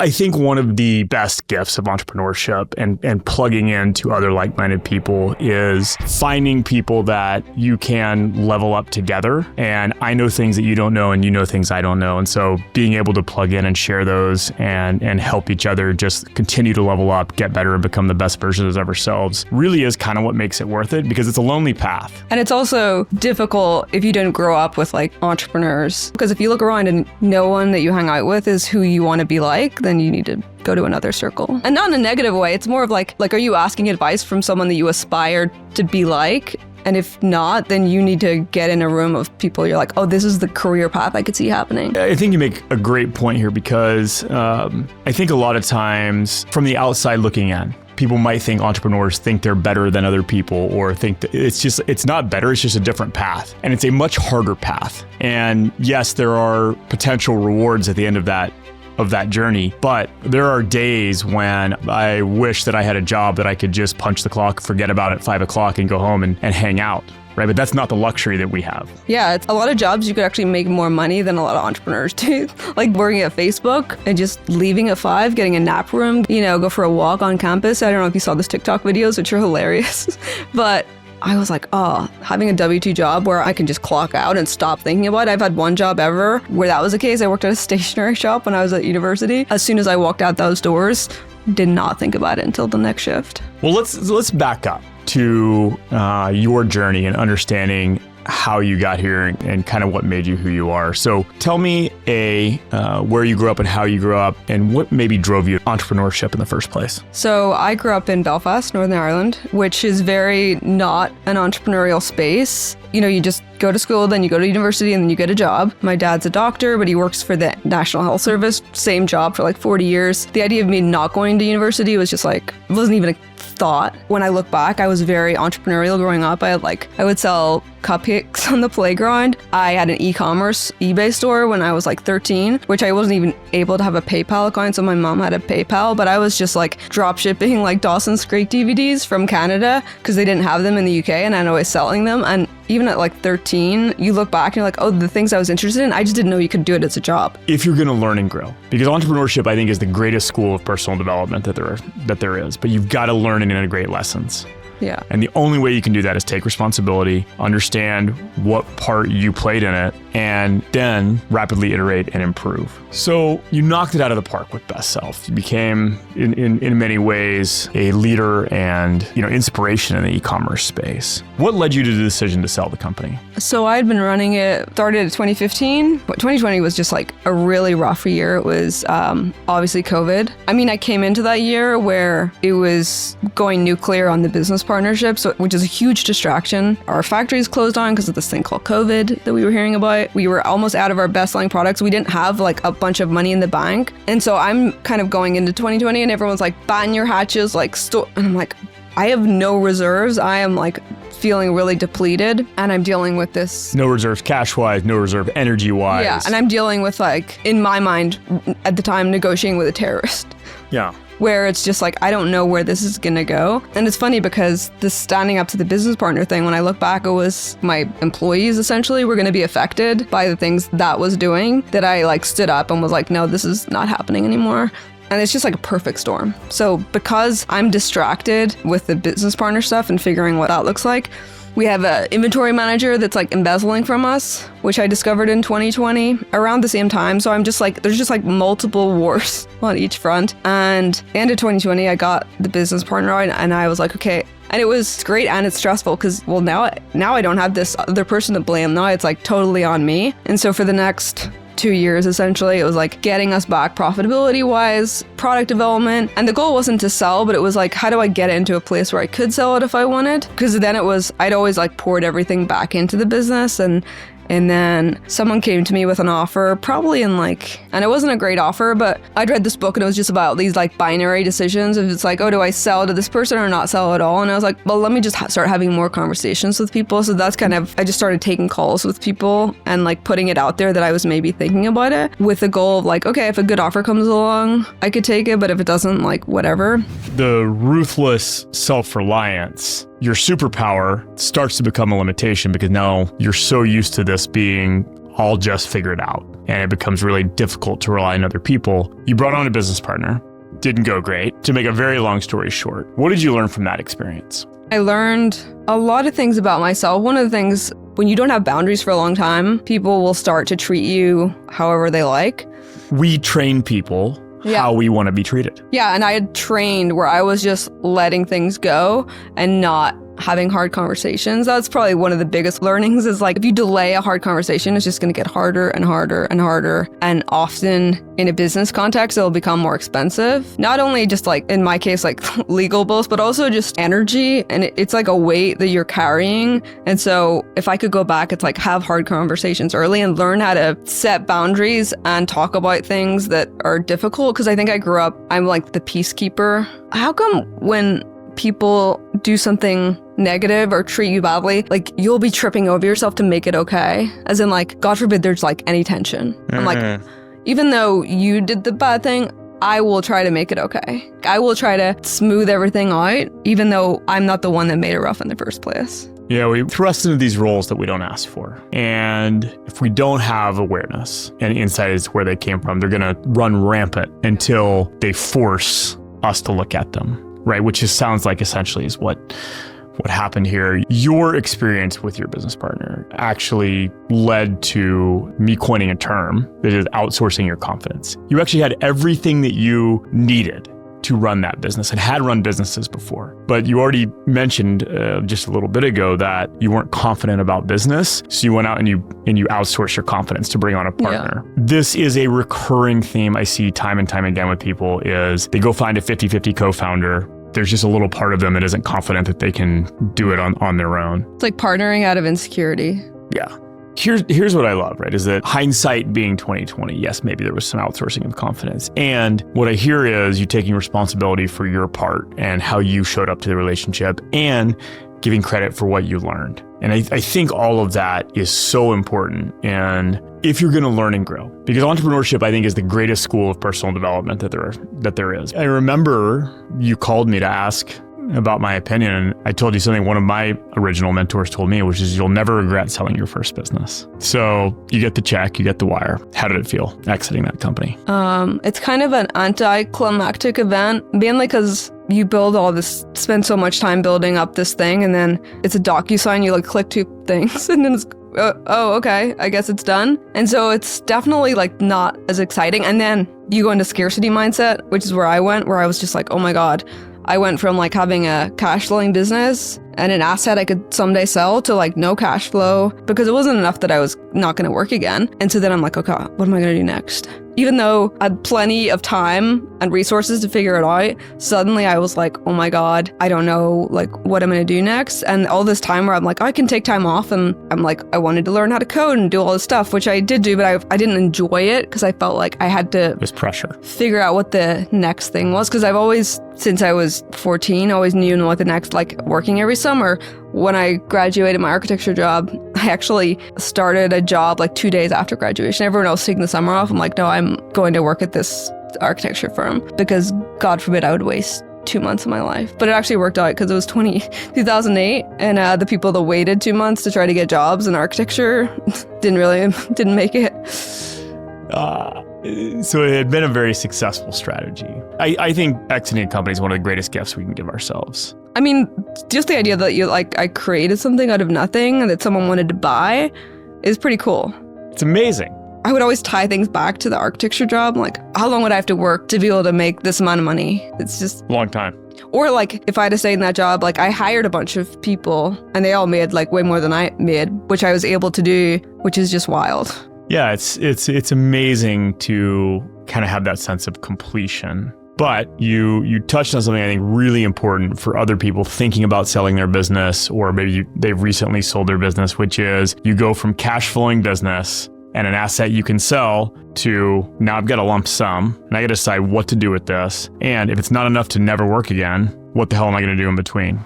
I think one of the best gifts of entrepreneurship and plugging into other like-minded people is finding people that you can level up together. And I know things that you don't know, and you know things I don't know. And so being able to plug in and share those and help each other just continue to level up, get better, and become the best versions of ourselves really is kind of what makes it worth it, because it's a lonely path. And it's also difficult if you didn't grow up with like entrepreneurs, because if you look around and no one that you hang out with is who you want to be like, then you need to go to another circle. And not in a negative way. It's more of like, are you asking advice from someone that you aspire to be like? And if not, then you need to get in a room of people you're like, oh, this is the career path I could see happening. I think you make a great point here, because I think a lot of times from the outside looking in, people might think entrepreneurs think they're better than other people, or think that it's not better, it's just a different path. And it's a much harder path. And yes, there are potential rewards at the end of that journey. But there are days when I wish that I had a job that I could just punch the clock, forget about it at 5 o'clock and go home and hang out. Right? But that's not the luxury that we have. Yeah, it's a lot of jobs you could actually make more money than a lot of entrepreneurs do. Like working at Facebook and just leaving at 5, getting a nap room, go for a walk on campus. I don't know if you saw those TikTok videos, which are hilarious. But I was like, oh, having a W-2 job where I can just clock out and stop thinking about it. I've had one job ever where that was the case. I worked at a stationery shop when I was at university. As soon as I walked out those doors, did not think about it until the next shift. Well, let's back up to your journey and understanding how you got here and kind of what made you who you are. So tell me where you grew up and how you grew up, and what maybe drove you to entrepreneurship in the first place. So I grew up in Belfast, Northern Ireland, which is very not an entrepreneurial space. You just go to school, then you go to university, and then you get a job. My dad's a doctor, but he works for the National Health Service, same job for like 40 years. The idea of me not going to university was just like, it wasn't even a thought. When I look back, I was very entrepreneurial growing up. I would sell cupcakes on the playground. I had an e-commerce eBay store when I was like 13, which I wasn't even able to have a PayPal account, so my mom had a PayPal, but I was just like drop shipping like Dawson's Creek DVDs from Canada because they didn't have them in the UK, and I'd always selling them. And even at like 13, you look back and you're like, oh, the things I was interested in, I just didn't know you could do it as a job. If you're going to learn and grow, because entrepreneurship, I think, is the greatest school of personal development that there is, but you've got to learn and integrate lessons. Yeah. And the only way you can do that is take responsibility, understand what part you played in it, and then rapidly iterate and improve. So you knocked it out of the park with Best Self. You became, in many ways, a leader and inspiration in the e-commerce space. What led you to the decision to sell the company? So I'd been running it, started in 2015. But 2020 was just like a really rough year. It was obviously COVID. I mean, I came into that year where it was going nuclear on the business partnership, which is a huge distraction. Our factories closed on because of this thing called COVID that we were hearing about. We were almost out of our best-selling products. We didn't have like a bunch of money in the bank. And so I'm kind of going into 2020 and everyone's like, batten your hatches, like, and I'm like, I have no reserves. I am like feeling really depleted, and I'm dealing with this. No reserves cash-wise, no reserve energy-wise. Yeah, and I'm dealing with, like, in my mind, at the time, negotiating with a terrorist. Yeah. Where it's just like, I don't know where this is gonna go. And it's funny because this standing up to the business partner thing, when I look back, it was my employees essentially were gonna be affected by the things that was doing, that I like stood up and was like, no, this is not happening anymore. And it's just like a perfect storm. So because I'm distracted with the business partner stuff and figuring what that looks like, we have an inventory manager that's like embezzling from us, which I discovered in 2020 around the same time. So I'm just like, there's just like multiple wars on each front. And at the end of 2020, I got the business partner out and I was like, okay. And it was great and it's stressful because, well, now I don't have this other person to blame. Now it's like totally on me. And so for the next 2 years, essentially, it was like getting us back profitability wise, product development. And the goal wasn't to sell, but it was like, how do I get into a place where I could sell it if I wanted? Because then it was, I'd always like poured everything back into the business. And then someone came to me with an offer, probably in like, and it wasn't a great offer, but I'd read this book and it was just about these like binary decisions. If it's like, oh, do I sell to this person or not sell at all? And I was like, well, let me just start having more conversations with people. So that's kind of, I just started taking calls with people and like putting it out there that I was maybe thinking about it with the goal of like, okay, if a good offer comes along, I could take it, but if it doesn't, like whatever. The ruthless self-reliance, your superpower, starts to become a limitation because now you're so used to this being all just figured out. and it becomes really difficult to rely on other people. You brought on a business partner. Didn't go great. To make a very long story short, what did you learn from that experience? I learned a lot of things about myself. One of the things, when you don't have boundaries for a long time, people will start to treat you however they like. We train people how we want to be treated. Yeah, and I had trained where I was just letting things go and not having hard conversations. That's probably one of the biggest learnings is like, if you delay a hard conversation, it's just going to get harder and harder and harder. And often in a business context, it'll become more expensive. Not only just like, in my case, like legal bills, but also just energy. And it's like a weight that you're carrying. And so if I could go back, it's like have hard conversations early and learn how to set boundaries and talk about things that are difficult. Because I think I grew up, I'm like the peacekeeper. How come when people do something negative or treat you badly, like you'll be tripping over yourself to make it okay? As in like, God forbid there's like any tension. I'm like, even though you did the bad thing, I will try to make it okay. I will try to smooth everything out, even though I'm not the one that made it rough in the first place. Yeah, we thrust into these roles that we don't ask for. And if we don't have awareness and insight as to where they came from, they're going to run rampant until they force us to look at them. Right, which sounds like essentially is what happened here. Your experience with your business partner actually led to me coining a term that is outsourcing your confidence. You actually had everything that you needed to run that business and had run businesses before. But you already mentioned just a little bit ago that you weren't confident about business. So you went out and you outsourced your confidence to bring on a partner. Yeah. This is a recurring theme I see time and time again with people is they go find a 50-50 co-founder. There's just a little part of them that isn't confident that they can do it on their own. It's like partnering out of insecurity. Yeah. Here's what I love, right, is that hindsight being 2020, yes, maybe there was some outsourcing of confidence. And what I hear is you taking responsibility for your part and how you showed up to the relationship and giving credit for what you learned. And I think all of that is so important. And if you're going to learn and grow, because entrepreneurship, I think, is the greatest school of personal development that there is. I remember you called me to ask about my opinion. And I told you something one of my original mentors told me, which is you'll never regret selling your first business. So you get the check, you get the wire. How did it feel exiting that company? It's kind of an anticlimactic event, mainly because you build all this, spend so much time building up this thing, and then it's a DocuSign, you like click two things, and then it's, oh, okay, I guess it's done. And so it's definitely like not as exciting. And then you go into scarcity mindset, which is where I went, where I was just like, oh my God, I went from like having a cash flowing business and an asset I could someday sell to like no cash flow because it wasn't enough that I was not going to work again. And so then I'm like, okay, what am I going to do next? Even though I had plenty of time and resources to figure it out, suddenly I was like, oh my God, I don't know like what I'm going to do next. And all this time where I'm like, I can take time off, and I'm like, I wanted to learn how to code and do all this stuff, which I did do, but I didn't enjoy it because I felt like I had to There's pressure. Figure out what the next thing was. Because I've always, since I was 14, always knew what the next, like working every summer. When I graduated my architecture job, I actually started a job like 2 days after graduation. Everyone else taking the summer off. I'm like, no, I'm going to work at this architecture firm because God forbid I would waste 2 months of my life. But it actually worked out because it was 2008 and the people that waited 2 months to try to get jobs in architecture didn't make it. So it had been a very successful strategy. I think exiting a company is one of the greatest gifts we can give ourselves. I mean, just the idea that I created something out of nothing that someone wanted to buy is pretty cool. It's amazing. I would always tie things back to the architecture job. Like, how long would I have to work to be able to make this amount of money? It's just a long time. Or like, if I had to stay in that job, like I hired a bunch of people and they all made like way more than I made, which I was able to do, which is just wild. Yeah, it's amazing to kind of have that sense of completion. But you touched on something I think really important for other people thinking about selling their business, or maybe they've recently sold their business, which is you go from cash flowing business and an asset you can sell to now I've got a lump sum and I got to decide what to do with this. And if it's not enough to never work again, what the hell am I going to do in between?